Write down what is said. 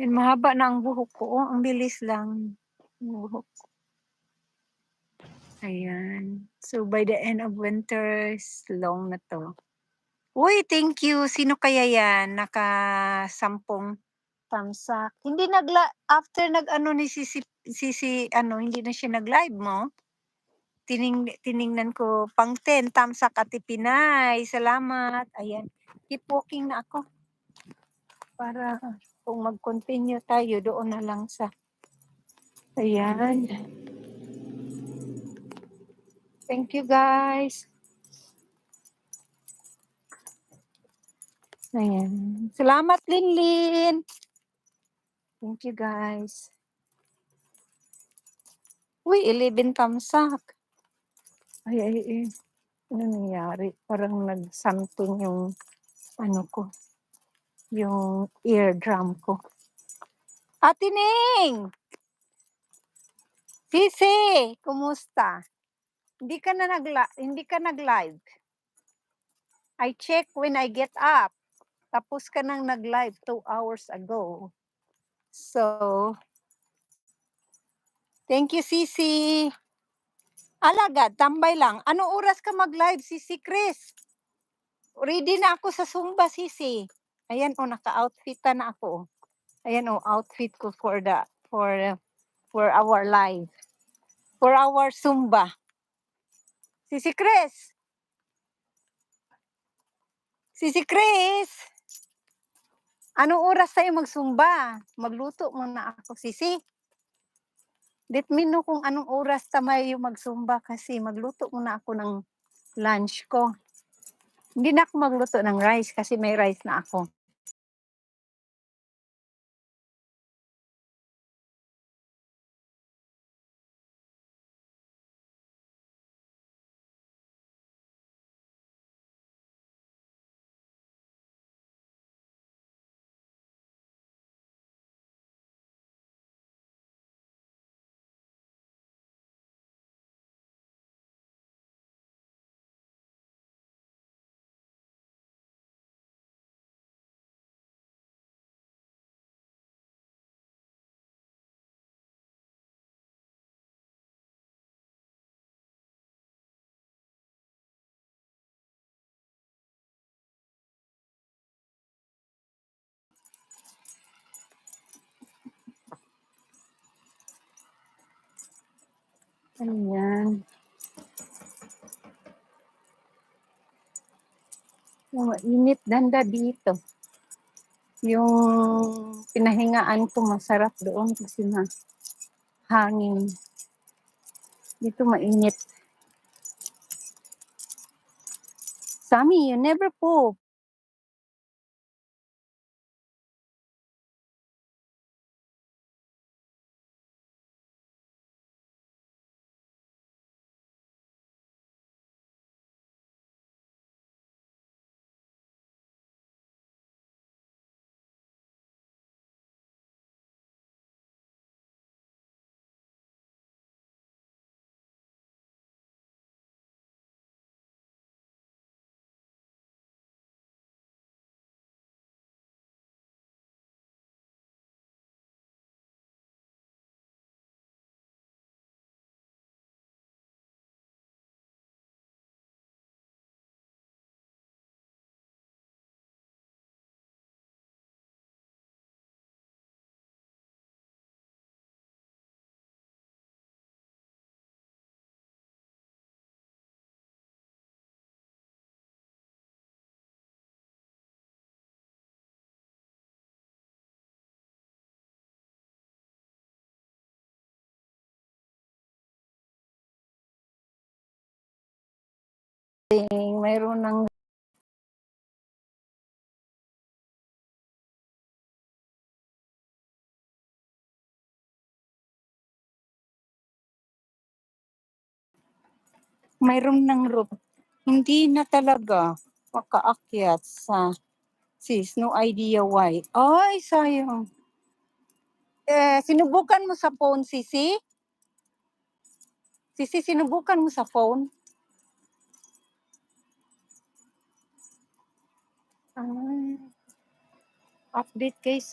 Yan, mahaba na ang buhok ko. Oh, ang bilis lang. Ang buhok. Ayan. So, by the end of winter, long na to. Uy, thank you. Sino kaya yan? Naka-10 thumbs up. Hindi after nag-ano ni Sisi, ano, hindi na siya nag-live mo? Tiningnan ko, pang 10 thumbs up, Ate Pinay. Salamat. Ayan. Keep walking na ako. Para kung mag-continue tayo, doon na lang sa... Ayan. Thank you, guys. Ayan. Salamat, Linlin. Thank you, guys. Uy, 11 thumbs up. Ay. Ano nangyari? Parang nag-something yung ano ko. Yung eardrum ko. Ate Ning! Sisi! Kumusta? Hindi ka nag-live. I check when I get up. Tapos ka nang nag-live 2 hours ago. So, thank you, Sisi. Alagad, tambay lang. Anong oras ka mag-live, Sisi Chris? Ready na ako sa Zumba, Sisi. Ayan, naka-outfit na ako. Ayan, outfit ko for our live. For our Zumba. Sisi Chris! Sisi Chris! Anong oras tayo mag-Zumba? Magluto muna ako, Sisi. Let me know kung anong oras tayo mag-Zumba kasi magluto muna ako ng lunch ko. Hindi na ako magluto ng rice kasi may rice na ako. Ayan. Init danda dito. Yung pinahingaan ko masarap doon kasi hangin. Dito mainit. Sammy, you never poop. Mayroon ng roof. Hindi na talaga makaakyat sa sis. No idea why. Ay, sayang. Sinubukan mo sa phone, Sisi? Sisi, sinubukan mo sa phone? Update kayo.